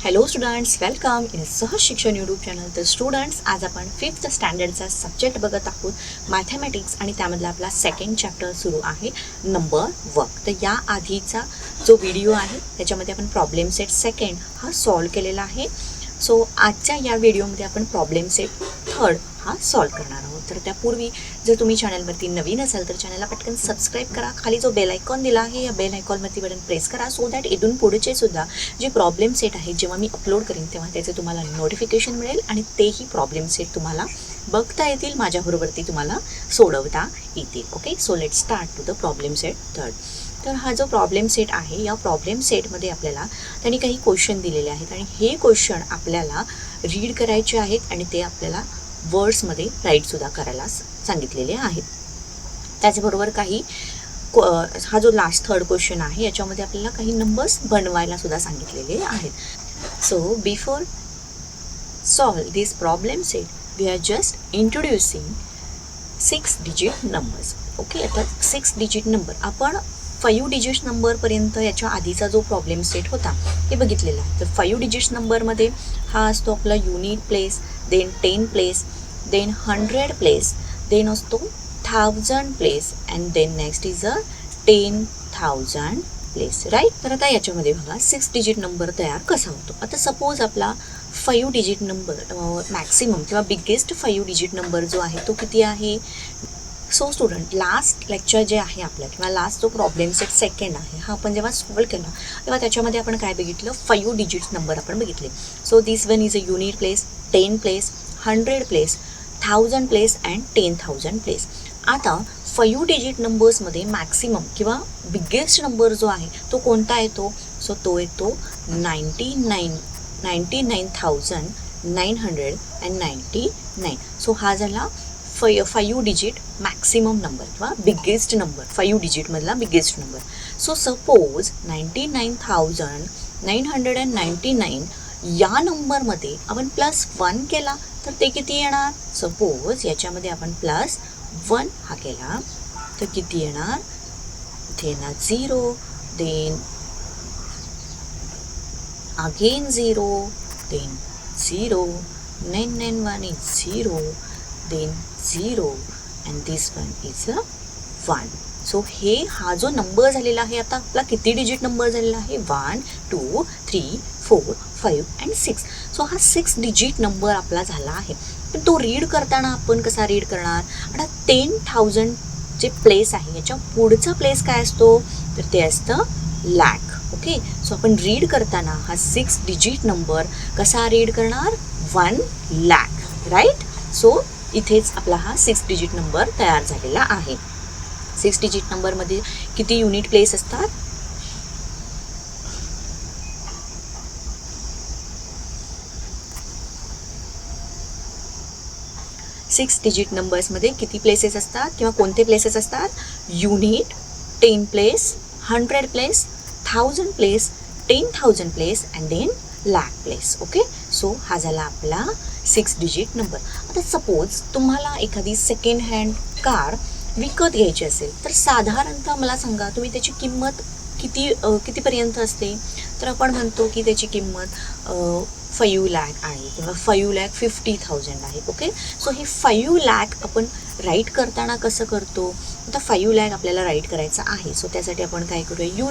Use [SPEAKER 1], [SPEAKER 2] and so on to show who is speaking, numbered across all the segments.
[SPEAKER 1] Hello students, welcome in सहज शिक्षण YouTube channel. तर स्टुडंट्स, आज आपण 5th स्टँडर्डचा सब्जेक्ट बघत आहोत मॅथमॅटिक्स आणि त्यामधला आपला सेकंड चॅप्टर सुरू आहे नंबर वर्क. तर या आधीचा जो व्हिडिओ आहे त्याच्यामध्ये आपण प्रॉब्लेम सेट सेकंड हा सॉल्व केलेला आहे. सो आजच्या या व्हिडिओमध्ये आपण प्रॉब्लेम सेट थर्ड हा सॉल्व करणार आहोत. तर त्यापूर्वी जर तुम्ही चॅनलवरती नवीन असाल तर चॅनलला पटकन सबस्क्राईब करा. खाली जो बेल आयकॉन दिला आहे या बेल आयकॉनवरती बटन प्रेस करा, सो दॅट इथून पुढचे सुद्धा जे प्रॉब्लेम सेट आहेत जेव्हा मी अपलोड करेन तेव्हा त्याचे तुम्हाला नोटिफिकेशन मिळेल आणि तेही प्रॉब्लेम सेट तुम्हाला बघता येतील, माझ्याबरोबरती तुम्हाला सोडवता येतील. Okay, so let start to the problem set third. तर हा जो प्रॉब्लेम सेट आहे या प्रॉब्लेम सेटमध्ये आपल्याला त्यांनी काही क्वेश्चन दिलेले आहेत आणि हे क्वेश्चन आपल्याला रीड करायचे आहेत आणि ते आपल्याला वर्ड्समध्ये राईटसुद्धा करायला सांगितलेले आहेत. त्याचबरोबर काही हा जो लास्ट थर्ड क्वेश्चन आहे याच्यामध्ये आपल्याला काही नंबर्स बनवायला सुद्धा सांगितलेले आहेत. So before solve this problem set we are just introducing 6 digit numbers. ओके, आता 6 डिजिट नंबर आपण 5 डिजिट्स नंबरपर्यंत याच्या आधीचा जो प्रॉब्लेम सेट होता हे बघितलेला आहे. तर 5 डिजिट्स नंबरमध्ये हा असतो आपला unit place, then 10 place, then 100 place, then असतो 1000 place and then next is a 10,000 place, right. तर आता याच्यामध्ये बघा 6 डिजिट नंबर तयार कसा होतो. आता सपोज आपला 5 डिजिट नंबर मॅक्सिमम किंवा बिगेस्ट 5 डिजिट नंबर जो आहे तो किती आहे. सो स्टुडंट, लास्ट लेक्चर जे आहे आपलं किंवा लास्ट जो प्रॉब्लेम सेट सेकंड आहे हा आपण जेव्हा सॉल्व केला तेव्हा त्याच्यामध्ये आपण काय बघितलं, 5 डिजिट्स नंबर आपण बघितले. So this one is a unit place, 10 place, 100 place, 1000 place and 10,000 place. आता 5 डिजिट नंबर्समध्ये मॅक्सिमम किंवा बिगेस्ट नंबर जो आहे तो कोणता येतो. सो तो येतो 99,999. सो हा झाला 5 डिजिट मॅक्सिमम नंबर किंवा बिगेस्ट नंबर, 5 डिजिटमधला बिगेस्ट नंबर. सो सपोज 99,999 या नंबरमध्ये आपण +1 केला तर ते किती येणार. सपोज याच्यामध्ये आपण +1 हा केला तर किती येणार, इथे येणार 0, then again 0, then 0, 991 is 0, then 0 and this one is a 1. So हा जो नंबर झालेला आहे आता आपला किती डिजिट नंबर झालेला आहे, 1, 2, 3, 4, 5 अँड 6. सो हा 6 डिजिट नंबर आपला झाला आहे. पण तो रीड करताना आपण कसा रीड करणार. आता 10,000 जे प्लेस आहे याच्या पुढचा प्लेस काय असतो तर ते असतं लॅक. ओके, सो आपण रीड करताना हा 6 डिजिट नंबर कसा रीड करणार, 1 लाख, राईट. सो इथेच आपला हा 6 डिजिट नंबर तयार झालेला आहे. 6 डिजिट नंबरमध्ये किती युनिट प्लेस असतात, 6 डिजिट नंबर्समध्ये किती प्लेसेस असतात किंवा कोणते प्लेसेस असतात, unit, 10 place, 100 place, 1000 place, 10,000 place and then lakh place. Okay, so हा झाला आपला 6 डिजिट नंबर. आता सपोज तुम्हाला एखादी सेकंड हँड कार विकत घ्यायची असेल तर साधारणतः मला सांगा तुम्ही त्याची किंमत कितीपर्यंत असते. तर आपण म्हणतो की त्याची किंमत 5 लाख आहे किंवा 5,50,000 आहे. ओके, सो हे 5 लाख आपण राईट करताना कसं करतो. आता 5 लाख आपल्याला राईट करायचं आहे. सो त्यासाठी आपण काय करूया,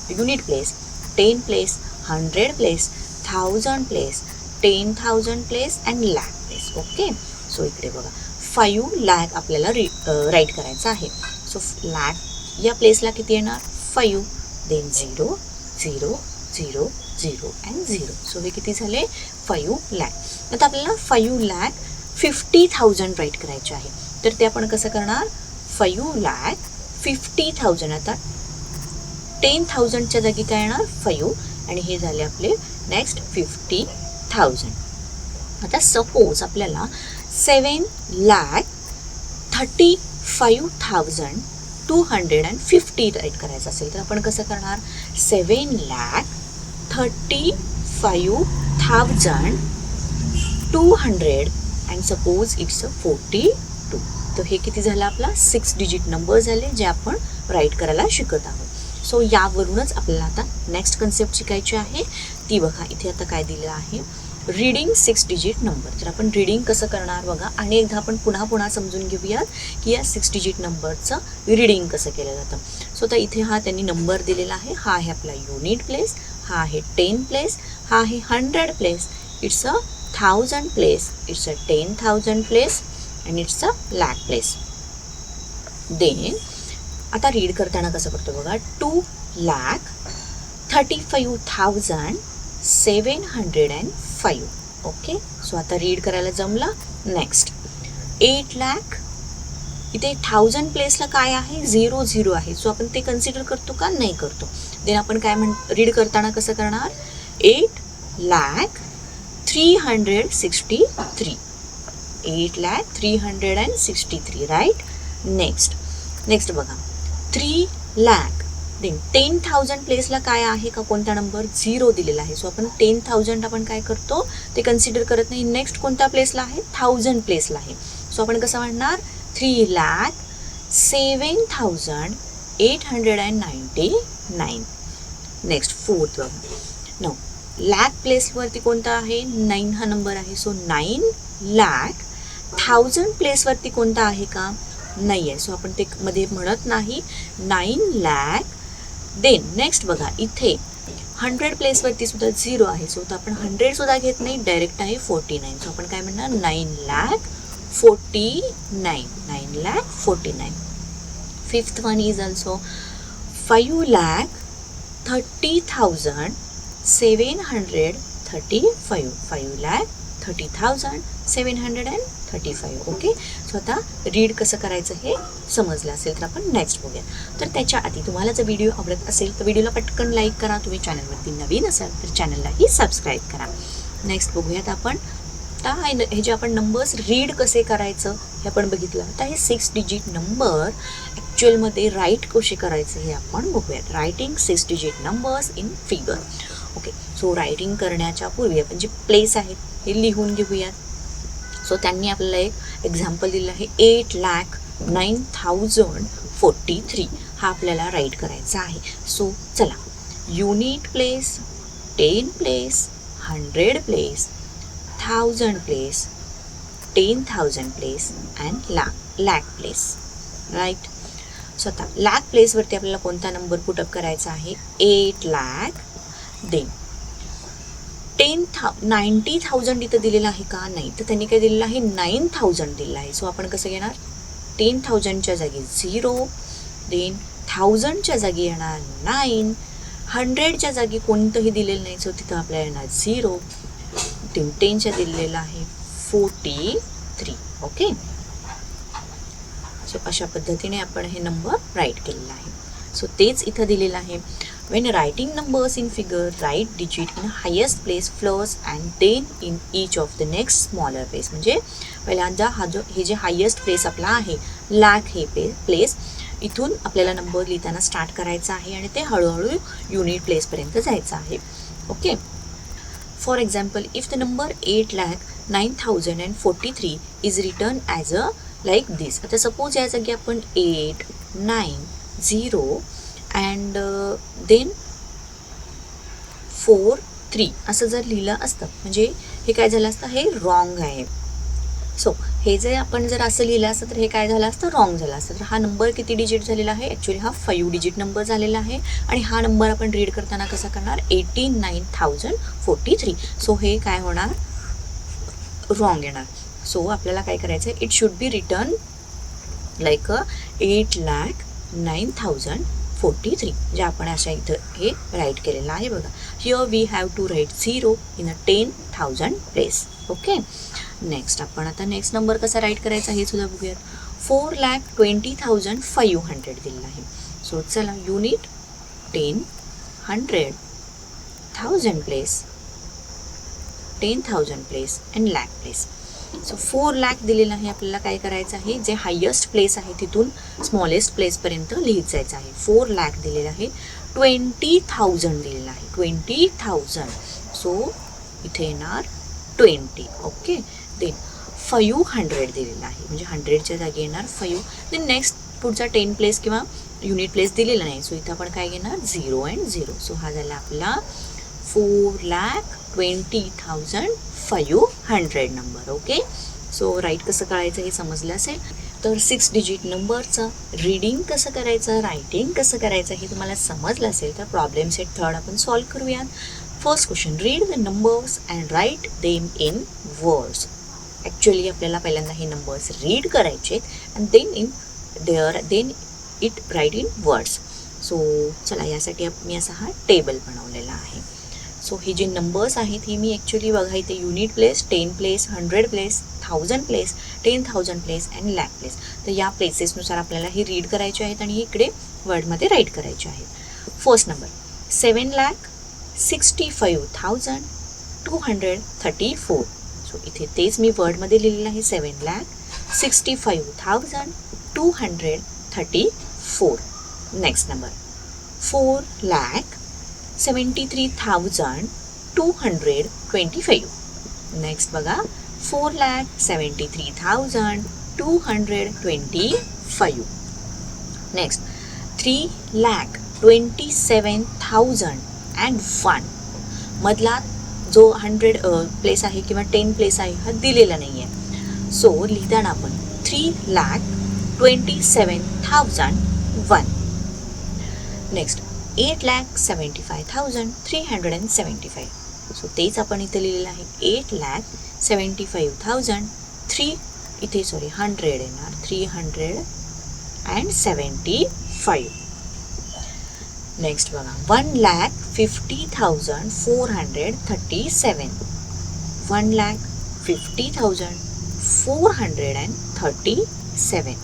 [SPEAKER 1] unit place, 10 place, 100 place, 1000 place, 10,000 place and lakh place. Okay, so इकडे बघा 5 लाख आपल्याला राईट करायचं आहे. सो लॅक या प्लेसला किती येणार, 5, देन 0, 0, 0, 0 अँड 0. सो हे किती झाले, 5 लाख. आता आपल्याला 5,50,000 राईट करायचे आहे. तर ते आपण कसं करणार, 5,50,000. आता 10,000च्या जागी काय येणार, 5 आणि हे झाले आपले नेक्स्ट 50,000. आता सपोज आपल्याला 7,35,250 राईट करायचं असेल तर आपण कसं करणार, 7,35,200 अँड सपोज इट्स अ 42. तर हे किती झालं आपला 6 डिजिट नंबर झाले जे आपण राईट करायला शिकत आहोत. सो यावरूनच आपल्याला आता नेक्स्ट कन्सेप्ट शिकायची आहे ती बघा इथे आता काय दिलं आहे, रीडिंग 6 डिजिट नंबर. तर आपण रीडिंग कसं करणार बघा, आणि एकदा आपण पुन्हा समजून घेऊयात की या 6 डिजिट नंबरचं रीडिंग कसं केलं जातं. सो तर इथे हा त्यांनी नंबर दिलेला आहे, हा आहे आपला युनिट प्लेस, हा आहे 10 प्लेस, हा आहे 100 place, it's a 1000 place, it's a 10,000 place and it's a lakh place. Then आता रीड करताना कसं करतो बघा, 2,35,705. ओके, सो आता रीड करायला जमला. नेक्स्ट 8 लाख, इथे 1000 प्लेसला काय आहे, 0 आहे, सो आपण ते कन्सिडर करतो का, नाही करतो. देन आपण काय रीड करताना कसं करणार, 8,03,63, 8,03,63, राईट. नेक्स्ट बघा 3 लाख. देन 10,000 प्लेसला काय आहे का, कोणता नंबर, 0 दिलेला आहे, सो आपण 10,000 आपण काय करतो, ते कन्सिडर करत नाही. नेक्स्ट कोणत्या प्लेसला आहे, 1000 प्लेसला आहे, सो आपण कसं म्हणणार, 3,07,899. नेक्स्ट 4th बघा, नो लॅक प्लेसवरती कोणता आहे, 9 हा नंबर आहे, सो 9 लाख. 1000 प्लेसवरती कोणता आहे का, नाही आहे, सो आपण ते मध्ये म्हणत नाही, 9 लाख. देन नेक्स्ट बघा इथे 100 प्लेसवरती सुद्धा 0 आहे, सो तर आपण 100 सुद्धा घेत नाही, डायरेक्ट आहे 49, सो आपण काय म्हणणार, 9,49,. 9,49. 5th one is also 5,30,735. 5,30,735. Okay, so आता रीड कसं करायचं हे समजलं असेल तर आपण नेक्स्ट बघूया. तर त्याच्या आधी तुम्हाला जर व्हिडिओ आवडत असेल तर व्हिडिओला पटकन लाईक करा, तुम्ही चॅनलवरती नवीन असाल तर चॅनललाही सबस्क्राईब करा. नेक्स्ट बघूयात आपण, आता हे जे आपण नंबर्स रीड कसे करायचं हे आपण बघितलं. आता हे 6 डिजिट नंबर ॲक्च्युअलमध्ये राईट कसे करायचं हे आपण बघूयात. Writing 6 digit numbers in figure. Okay, so writing करण्याच्या पूर्वी आपण जे प्लेस आहेत हे लिहून घेऊयात. सो त्यांनी आपल्याला एक एक्झाम्पल दिलं आहे, 8,09,043. हा आपल्याला राईट करायचा आहे. सो चला, unit place, 10 place, 100 place, 1000 place, 10,000 place and lakh place, right. So आता लॅक प्लेसवरती आपल्याला कोणता नंबर पुटअप करायचा आहे, 8 लाख. देन 90,000 इथं दिलेलं आहे का, नाही, तर त्यांनी काय दिलेलं आहे, 9,000 दिलेलं आहे, सो आपण कसं घेणार, 10,000च्या जागी 0. देन 1000च्या जागी येणार 9, 100च्या जागी कोणतंही दिलेलं नाही, सो तिथं आपल्याला येणार 0. 10च्या दिलेलं आहे 43. ओके, सो अशा पद्धतीने आपण हे नंबर राईट केलेला आहे. सो तेच इथं दिलेलं आहे, when writing numbers in figure, write digit in highest place first and then in each of the next smaller place. म्हणजे पहिल्यांदा हे जे हायेस्ट प्लेस आपला आहे, लॅक हे प्लेस, इथून आपल्याला नंबर लिहिताना स्टार्ट करायचा आहे आणि ते हळूहळू युनिट प्लेसपर्यंत जायचं आहे. Okay, for example, if the number 8,09,043 is return as a like this. आता सपोज या जागी आपण 890 अँड देन 43 असं जर लिहिलं असतं, म्हणजे हे काय झालं असतं, हे रॉंग आहे. सो हे जर आपण जर असं लिहिलं असतं तर हे काय झालं असतं, रॉंग झालं असतं. तर हा नंबर किती डिजिट झालेला आहे, ॲक्च्युली हा 5 डिजिट नंबर झालेला आहे. आणि हा नंबर आपण रीड करताना कसा करणार, 89,043. सो हे काय होणार, रॉंग येणार. सो आपल्याला काय करायचं आहे, it should be return like 8,09,043, जे आपण अशा इथं हे राईट केलेलं आहे बघा. Here we have to write 0 in a 10,000 place. Okay, next आपण आता नेक्स्ट नंबर कसा राईट करायचा हे सुद्धा बघूयात. 4,20,500 दिलेला आहे. सो चला, unit 10, 100, 1000 place, 10,000 place and lakh place. So 4 lakh दिलेलं आहे. आपल्याला काय करायचं आहे, जे हायेस्ट प्लेस आहे तिथून स्मॉलेस्ट प्लेसपर्यंत लिहित जायचं आहे. 4 लाख दिलेलं आहे. 20,000 दिलेलं आहे, 20,000. सो इथे येणार 20. ओके, देन 500 दिलेलं आहे, म्हणजे 100च्या जागी येणार 5. देन नेक्स्ट पुढचा 10 प्लेस किंवा युनिट प्लेस दिलेला नाही, सो इथं आपण काय घेणार, 0 अँड 0. सो हा झाला आपला 4,20,500 नंबर. ओके, सो राईट कसं करायचं हे समजलं असेल. तर 6 डिजिट नंबरचं रीडिंग कसं करायचं, रायटिंग कसं करायचं हे तुम्हाला समजलं असेल तर प्रॉब्लेम सेट थर्ड आपण सॉल्व करूयात. First question, read the numbers and write them in words. Actually आपल्याला पहिल्यांदा हे नंबर्स रीड करायचे and then it write in words. So चला, यासाठी मी असा हा टेबल बनवलेला आहे. सो हे जे नंबर्स आहेत हे मी ॲक्च्युली बघा इथे unit place, 10 place, 100 place, 1000 place, 10,000 place and lakh place. तर या प्लेसेसनुसार आपल्याला हे रीड करायचे आहेत आणि इकडे वर्डमध्ये राईट करायचे आहेत. First number 7,65,234. सो इथे तेच मी वर्डमध्ये लिहिलेलं आहे, 7,65,234. Next number 4,73,225. नेक्स्ट बघा 4,73,225. नेक्स्ट 3,27,001. मधला जो 100 प्लेस आहे किंवा 10 प्लेस आहे हा दिलेला नाही आहे. सो लिहिताना आपण 3,27,001. नेक्स्ट 8,75,375. सो तेच आपण इथे लिहिलेलं आहे, 8,75,000 इथे 100 येणार, 375. नेक्स्ट बघा 1,50,437. 1,50,437.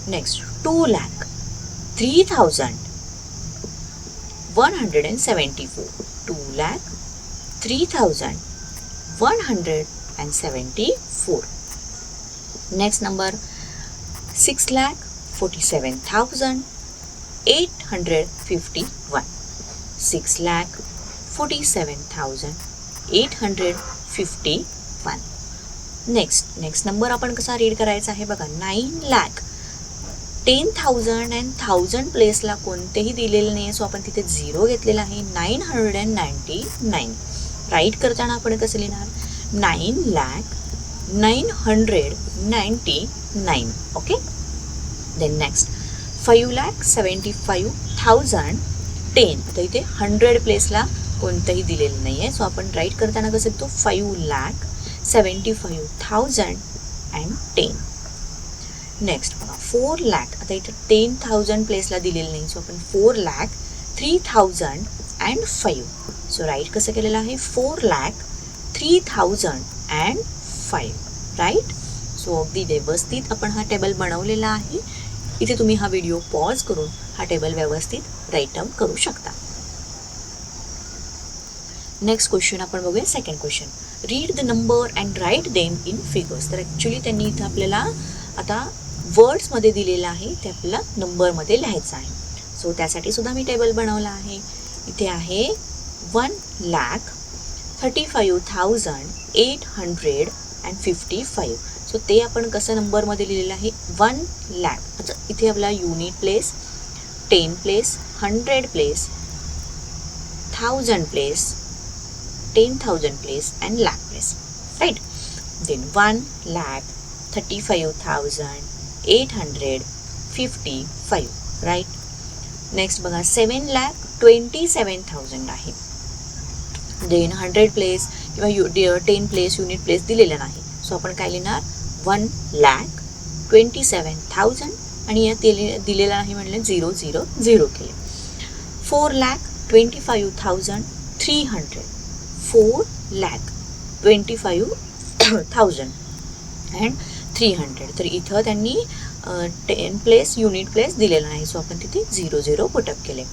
[SPEAKER 1] Next 2,03,174. 2,03,174. Next number 6,47,851. 6,47,851. Next number आपण कसा रीड करायचा आहे बघा, 9,10,000 अँड 1000 प्लेसला कोणतेही दिलेलं नाही आहे. सो आपण तिथे 0 घेतलेला आहे, 999. राईट करताना आपण कसं लिहिणार, 9,999. ओके. Then next 5,75,010. आता इथे 100 प्लेसला कोणतंही दिलेलं नाही आहे. सो आपण राईट करताना कसं लिहितो, 5,75,010. नेक्स्ट बघा 4 लाख. आता इथे 10,000 प्लेसला दिलेलं नाही. सो आपण 4,03,005. सो राईट कसं केलेलं आहे, 4,03,005. राईट. सो अगदी व्यवस्थित आपण हा टेबल बनवलेला आहे. इथे तुम्ही हा व्हिडिओ पॉज करून हा टेबल व्यवस्थित राईट डाऊन करू शकता. नेक्स्ट क्वेश्चन आपण बघूया. Second question, read the number and write them in figures. तर ॲक्च्युली त्यांनी इथं आपल्याला आता वर्ड्समध्ये दिलेलं आहे, ते आपल्याला नंबरमध्ये लिहायचं आहे. सो त्यासाठी सुद्धा मी टेबल बनवला आहे. इथे आहे 1,35,855. सो ते आपण कसं नंबरमध्ये लिहिलेलं आहे, 1 लाख. अच्छा, इथे आपला unit place, 10 place, 100 place, 1000 place, 10,000 place and lakh place. Right. Then 1,35,855. Right. Next बघा 7,27,000 आहे. देन 100 प्लेस किंवा 10 प्लेस युनिट प्लेस दिलेला नाही. सो आपण काय लिहिणार, 1,27,000 आणि या दिलेला नाही म्हणलं 000 केले. 4,25,300. 4,25,300. तर इथं त्यांनी 10 प्लेस युनिट प्लेस दिलेला नाही. सो आपण तिथे 0 पुटअप केले.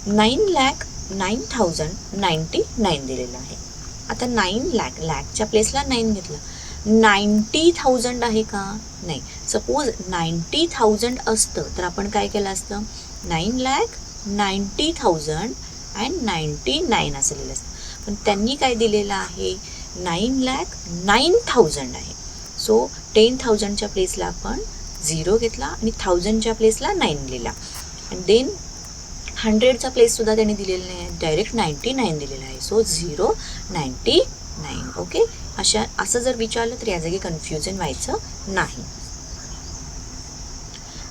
[SPEAKER 1] 9,09,099 दिलेलं आहे. आता 9 लाख, लॅकच्या प्लेसला 9 घेतलं. 90,000 आहे का, नाही. सपोज 90,000 असतं तर आपण काय केलं असतं, 9,90,099 असं लिहिलं असतं. पण त्यांनी काय दिलेलं आहे, 9,09,000 आहे. सो 10,000च्या प्लेसला आपण 0 घेतला आणि 1000च्या प्लेसला 9 लिहिला. अँड देन 100चा प्लेससुद्धा त्यांनी दिलेला नाही आहे, डायरेक्ट 99 दिलेला आहे. सो 099. ओके, असं जर विचारलं तर या जागी कन्फ्युजन व्हायचं नाही.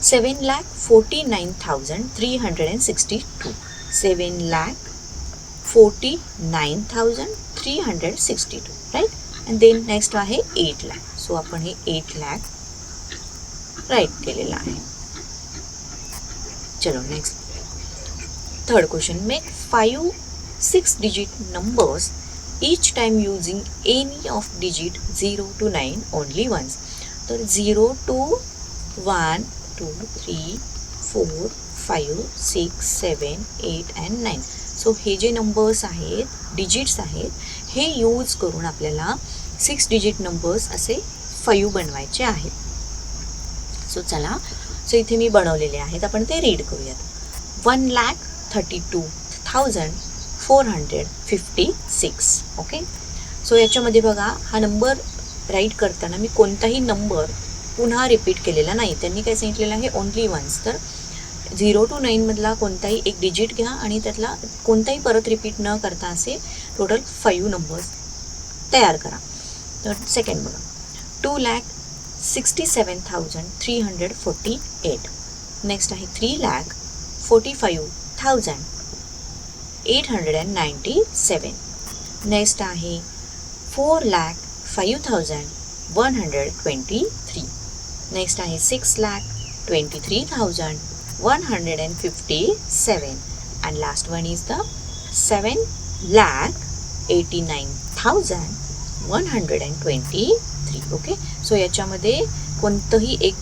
[SPEAKER 1] 7,49,362. 7,49,362. राईट. अँड देन नेक्स्ट आहे 8 लाख. सो आपण हे 8 लाख राईट केलेलं आहे. चलो next third question. Make 5 6-digit numbers each time using any of digit 0 to 9 only once. तर 0 to 1 2 3 4 5 6 7 8 and 9. सो हे जे नंबर्स आहेत, डिजिट्स आहेत, हे यूज करून आपल्याला 6 डिजिट नंबर्स असे 5 बनवायचे आहेत. सो चला, सो इथे मी बनवलेले आहेत, आपण ते रीड करूयात. 1,32,456. ओके, सो याच्यामध्ये बघा, हा नंबर राईट करताना मी कोणताही नंबर पुन्हा रिपीट केलेला नाही. त्यांनी काय सांगितलेलं आहे, ओनली वन्स. तर 0 to 9 मधला कोणताही एक डिजिट घ्या आणि त्यातला कोणताही परत रिपीट न करता असे टोटल 5 नंबर्स तयार करा. तर सेकंड बघा, 2,67,348. नेक्स्ट आहे 3,45,897. नेक्स्ट आहे 4,05,123. नेक्स्ट आहे 6,23,157. and last one is the 7,89,123. Okay, so याच्यामध्ये कोणतंही एक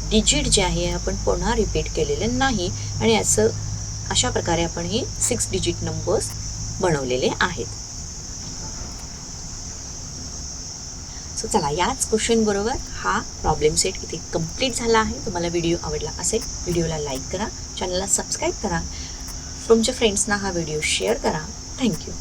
[SPEAKER 1] डिजिट जे आहे आपण पुन्हा रिपीट केलेलं नाही आणि अशा प्रकारे आपण हे 6 डिजिट नंबर्स बनवलेले आहेत. सो चला, याच क्वेश्चन बरोबर हा प्रॉब्लेम सेट इथे कंप्लीट झाला आहे. तुम्हाला व्हिडिओ आवडला असेल, व्हिडिओला लाईक करा, चॅनलला सबस्क्राईब करा, तुमच्या फ्रेंड्सना हा व्हिडिओ शेअर करा. थँक्यू.